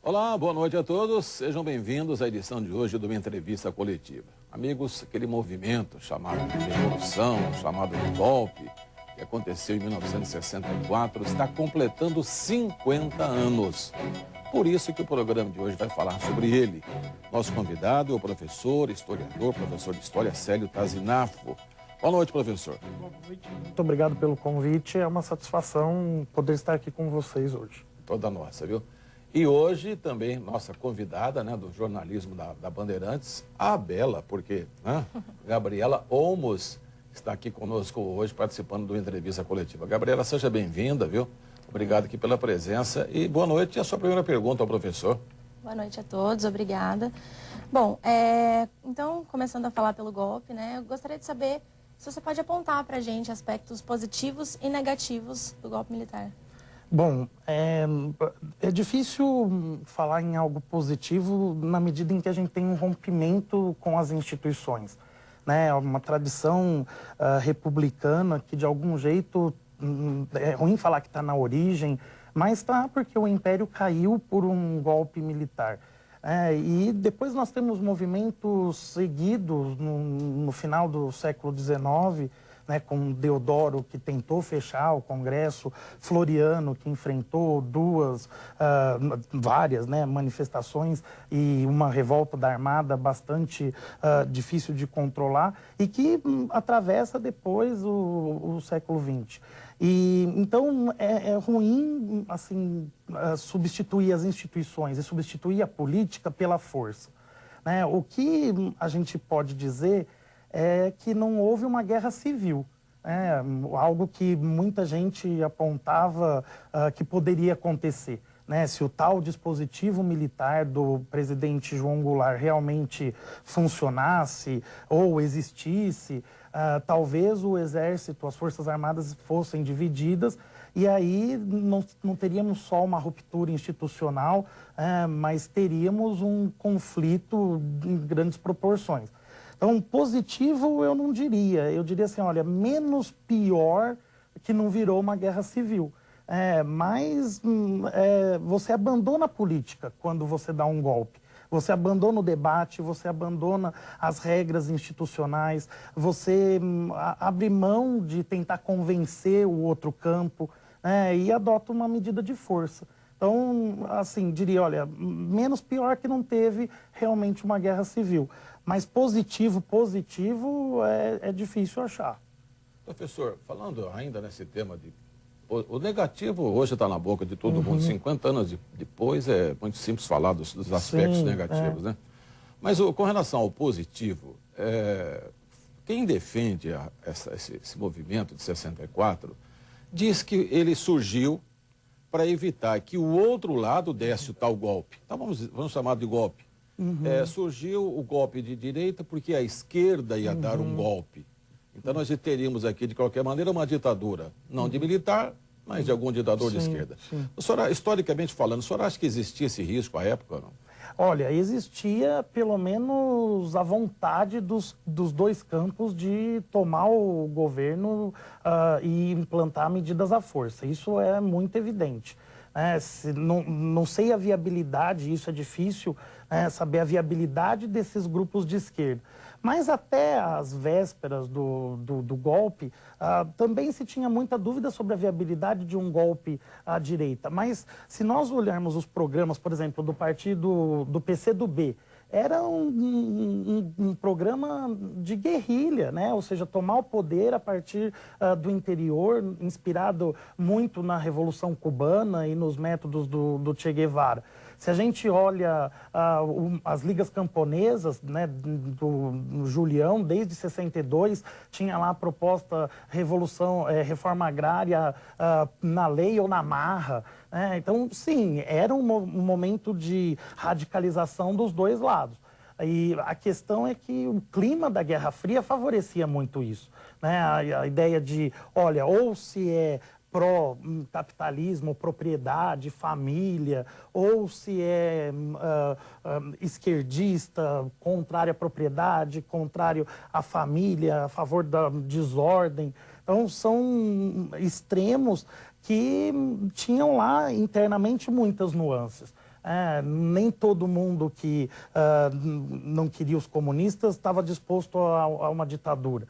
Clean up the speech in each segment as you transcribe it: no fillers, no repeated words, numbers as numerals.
Olá, boa noite a todos. Sejam bem-vindos à edição de hoje de uma entrevista coletiva. Amigos, aquele movimento chamado de revolução, chamado de golpe, que aconteceu em 1964, está completando 50 anos. Por isso que o programa de hoje vai falar sobre ele. Nosso convidado é o professor, historiador, professor de História, Célio Tazinafo. Boa noite, professor. Boa noite. Muito obrigado pelo convite. É uma satisfação poder estar aqui com vocês hoje. Toda nossa, viu? E hoje também nossa convidada, né, do jornalismo da Bandeirantes, a Bela, porque Gabriela Olmos está aqui conosco hoje participando de uma entrevista coletiva. Gabriela, seja bem-vinda, viu? Obrigado aqui pela presença e boa noite. E a sua primeira pergunta ao professor. Boa noite a todos, obrigada. Bom, então, começando a falar pelo golpe, né, eu gostaria de saber se você pode apontar para a gente aspectos positivos e negativos do golpe militar. Bom, é difícil falar em algo positivo na medida em que a gente tem um rompimento com as instituições, né? Uma tradição republicana que, de algum jeito, é ruim falar que está na origem, mas está porque o Império caiu por um golpe militar. E depois nós temos movimentos seguidos no final do século XIX, né, com Deodoro, que tentou fechar o Congresso, Floriano, que enfrentou várias, né, manifestações e uma revolta da Armada bastante difícil de controlar e que atravessa depois o século XX. E, então, é ruim assim, substituir as instituições e substituir a política pela força, né? O que a gente pode dizer é que não houve uma guerra civil, algo que muita gente apontava que poderia acontecer, né? Se o tal dispositivo militar do presidente João Goulart realmente funcionasse ou existisse, talvez o Exército, as Forças Armadas fossem divididas e aí não teríamos só uma ruptura institucional, mas teríamos um conflito em grandes proporções. Então, positivo eu não diria. Eu diria assim, olha, menos pior que não virou uma guerra civil. Mas você abandona a política quando você dá um golpe. Você abandona o debate, você abandona as regras institucionais, você abre mão de tentar convencer o outro campo, e adota uma medida de força. Então, assim, diria, olha, menos pior que não teve realmente uma guerra civil. Mas positivo é difícil achar. Professor, falando ainda nesse tema de... O negativo hoje está na boca de todo mundo. 50 anos depois é muito simples falar dos aspectos negativos, né? Mas com relação ao positivo, quem defende esse movimento de 64 diz que ele surgiu para evitar que o outro lado desse o tal golpe. Então vamos chamar de golpe. Surgiu o golpe de direita porque a esquerda ia dar um golpe. Então nós teríamos aqui, de qualquer maneira, uma ditadura, não de militar, mas de algum ditador de esquerda. A senhora, historicamente falando, a senhora acha que existia esse risco à época ou não? Olha, existia pelo menos a vontade dos dois campos de tomar o governo e implantar medidas à força. Isso é muito evidente. Não sei a viabilidade, isso é difícil saber a viabilidade desses grupos de esquerda. Mas até as vésperas do golpe, também se tinha muita dúvida sobre a viabilidade de um golpe à direita. Mas se nós olharmos os programas, por exemplo, do partido do PCdoB, era um programa de guerrilha, né? Ou seja, tomar o poder a partir do interior, inspirado muito na Revolução Cubana e nos métodos do Che Guevara. Se a gente olha as ligas camponesas, né, do Julião, desde 62, tinha lá a proposta reforma agrária na lei ou na marra. Então, sim, era um momento de radicalização dos dois lados. E a questão é que o clima da Guerra Fria favorecia muito isso, né? A ideia de, olha, ou se é pró-capitalismo, propriedade, família, ou se é esquerdista, contrário à propriedade, contrário à família, a favor da desordem. Então, são extremos que tinham lá internamente muitas nuances. Nem todo mundo que não queria os comunistas estava disposto a uma ditadura.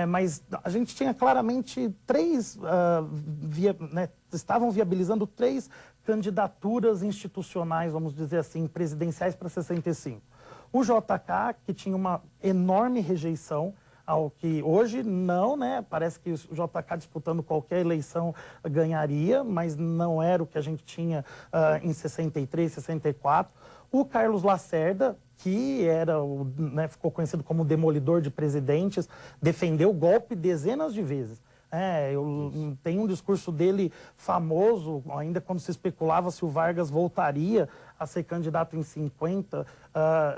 Mas a gente tinha claramente estavam viabilizando 3 candidaturas institucionais, vamos dizer assim, presidenciais para 65. O JK, que tinha uma enorme rejeição, ao que hoje não, né? Parece que o JK disputando qualquer eleição ganharia, mas não era o que a gente tinha em 63, 64. O Carlos Lacerda, que ficou conhecido como demolidor de presidentes, defendeu o golpe dezenas de vezes. Tem um discurso dele famoso, ainda quando se especulava se o Vargas voltaria a ser candidato em 50,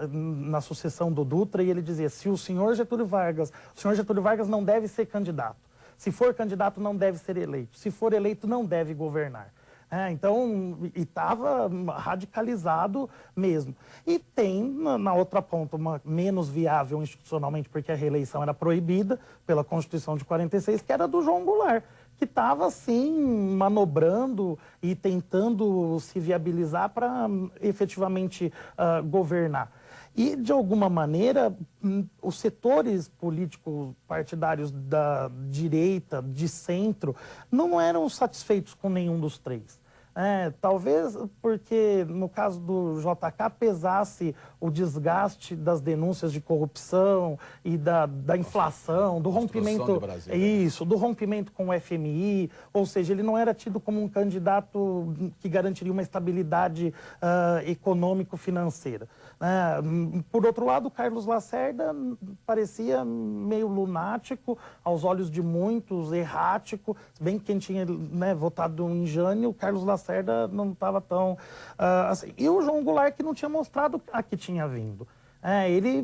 na sucessão do Dutra, e ele dizia, o senhor Getúlio Vargas não deve ser candidato. Se for candidato, não deve ser eleito. Se for eleito, não deve governar. Então, estava radicalizado mesmo. E tem, na outra ponta, uma menos viável institucionalmente, porque a reeleição era proibida pela Constituição de 46, que era do João Goulart, que estava, assim, manobrando e tentando se viabilizar para efetivamente governar. E, de alguma maneira, os setores políticos partidários da direita, de centro, não eram satisfeitos com nenhum dos 3. Talvez porque, no caso do JK, pesasse o desgaste das denúncias de corrupção e da inflação, do rompimento, do rompimento com o FMI, ou seja, ele não era tido como um candidato que garantiria uma estabilidade econômico-financeira. Por outro lado, o Carlos Lacerda parecia meio lunático, aos olhos de muitos, errático, se bem que quem tinha votado em Jânio, o Carlos Lacerda não estava tão... assim. E o João Goulart, que não tinha mostrado a que tinha vindo. Ele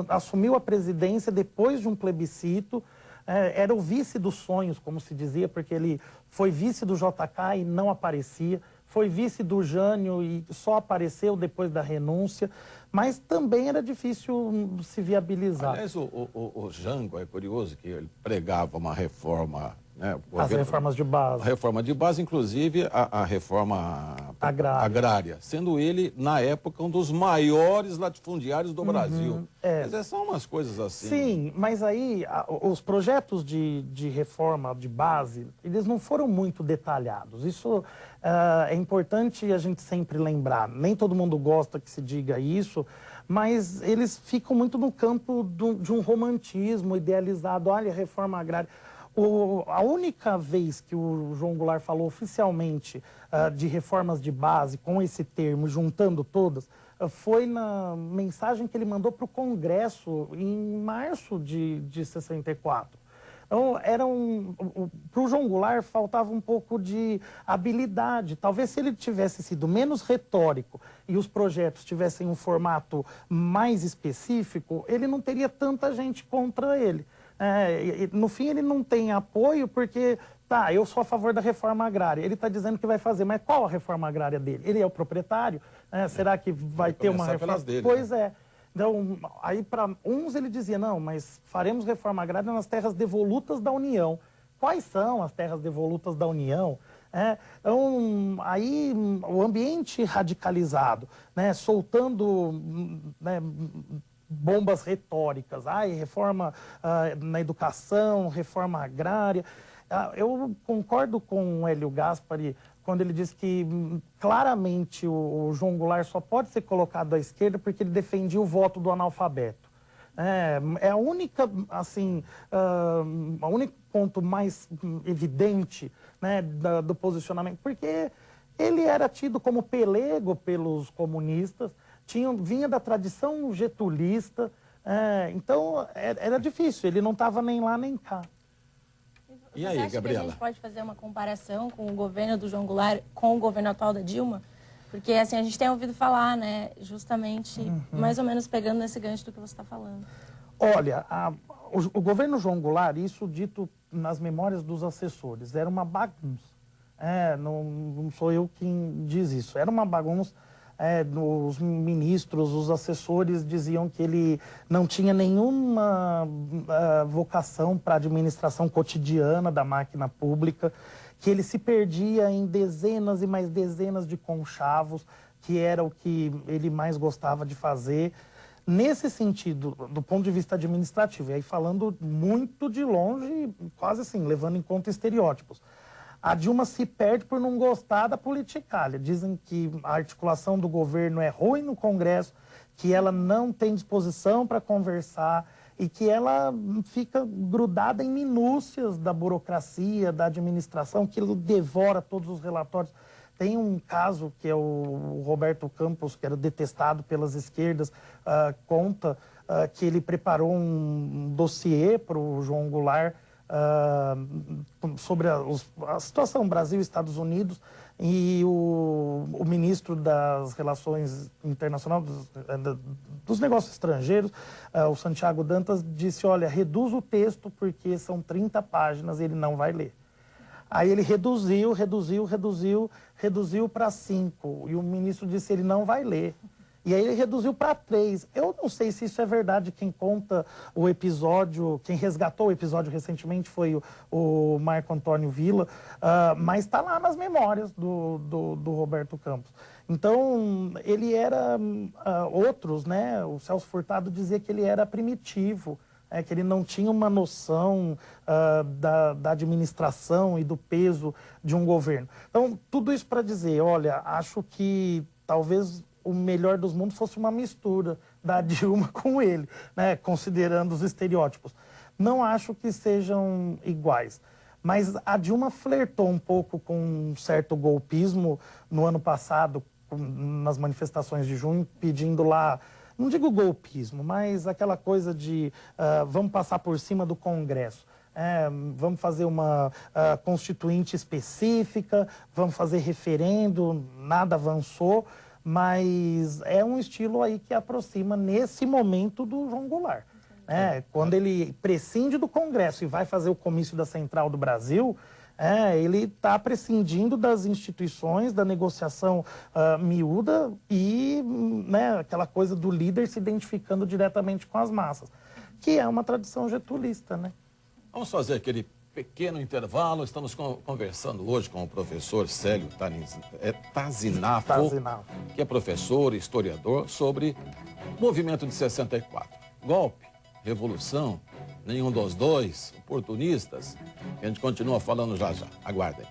assumiu a presidência depois de um plebiscito, era o vice dos sonhos, como se dizia, porque ele foi vice do JK e não aparecia, foi vice do Jânio e só apareceu depois da renúncia, mas também era difícil se viabilizar. Aliás, o Jango é curioso que ele pregava uma reforma... As reformas de base. A reforma de base, inclusive a reforma agrária, sendo ele, na época, um dos maiores latifundiários do Brasil. Mas são umas coisas assim. Sim, mas aí os projetos de reforma de base, eles não foram muito detalhados. Isso é importante a gente sempre lembrar. Nem todo mundo gosta que se diga isso, mas eles ficam muito no campo de um romantismo idealizado. Olha, reforma agrária... A única vez que o João Goulart falou oficialmente de reformas de base, com esse termo, juntando todas, foi na mensagem que ele mandou para o Congresso em março de 64. Então, para o João Goulart faltava um pouco de habilidade. Talvez se ele tivesse sido menos retórico e os projetos tivessem um formato mais específico, ele não teria tanta gente contra ele. No fim, ele não tem apoio porque, eu sou a favor da reforma agrária. Ele está dizendo que vai fazer, mas qual a reforma agrária dele? Ele é o proprietário? Será que vai ter uma reforma? Dele, pois é. Então, aí para uns ele dizia, não, mas faremos reforma agrária nas terras devolutas da União. Quais são as terras devolutas da União? Então, aí o ambiente radicalizado, soltando... bombas retóricas, reforma na educação, reforma agrária. Eu concordo com o Hélio Gaspari quando ele diz que claramente o João Goulart só pode ser colocado à esquerda porque ele defendia o voto do analfabeto. É a única, assim, o único ponto mais evidente do posicionamento, porque ele era tido como pelego pelos comunistas, vinha da tradição getulista, então era difícil, ele não estava nem lá nem cá. E aí, Gabriela? Que a gente pode fazer uma comparação com o governo do João Goulart com o governo atual da Dilma? Porque assim, a gente tem ouvido falar, justamente, mais ou menos pegando nesse gancho do que você está falando. Olha, o governo João Goulart, isso dito nas memórias dos assessores, era uma bagunça. Não sou eu quem diz isso, era uma bagunça. Os ministros, os assessores diziam que ele não tinha nenhuma vocação para a administração cotidiana da máquina pública, que ele se perdia em dezenas e mais dezenas de conchavos, que era o que ele mais gostava de fazer. Nesse sentido, do ponto de vista administrativo, e aí falando muito de longe, quase assim, levando em conta estereótipos. A Dilma se perde por não gostar da politicalha. Dizem que a articulação do governo é ruim no Congresso, que ela não tem disposição para conversar e que ela fica grudada em minúcias da burocracia, da administração, que devora todos os relatórios. Tem um caso que é o Roberto Campos, que era detestado pelas esquerdas, conta que ele preparou um dossiê para o João Goulart sobre a situação Brasil e Estados Unidos, e o ministro das Relações Internacionais, dos Negócios Estrangeiros, o Santiago Dantas, disse, olha, reduz o texto porque são 30 páginas e ele não vai ler. Aí ele reduziu para 5. E o ministro disse, ele não vai ler. E aí ele reduziu para 3. Eu não sei se isso é verdade. Quem conta o episódio, quem resgatou o episódio recentemente foi o Marco Antônio Villa, mas está lá nas memórias do Roberto Campos. Então, ele era, outros, né? O Celso Furtado dizia que ele era primitivo, que ele não tinha uma noção da administração e do peso de um governo. Então, tudo isso para dizer, olha, acho que talvez o melhor dos mundos fosse uma mistura da Dilma com ele, né, considerando os estereótipos. Não acho que sejam iguais, mas a Dilma flertou um pouco com um certo golpismo no ano passado, nas manifestações de junho, pedindo lá, não digo golpismo, mas aquela coisa de vamos passar por cima do Congresso. Vamos fazer uma constituinte específica, vamos fazer referendo, nada avançou, mas é um estilo aí que aproxima nesse momento do João Goulart. Quando ele prescinde do Congresso e vai fazer o comício da Central do Brasil, ele está prescindindo das instituições, da negociação miúda e aquela coisa do líder se identificando diretamente com as massas, que é uma tradição getulista, né? Vamos fazer aquele pequeno intervalo. Estamos conversando hoje com o professor Célio Tazinafo, que é professor e historiador, sobre o movimento de 64. Golpe, revolução, nenhum dos dois, oportunistas. A gente continua falando já já. Aguardem.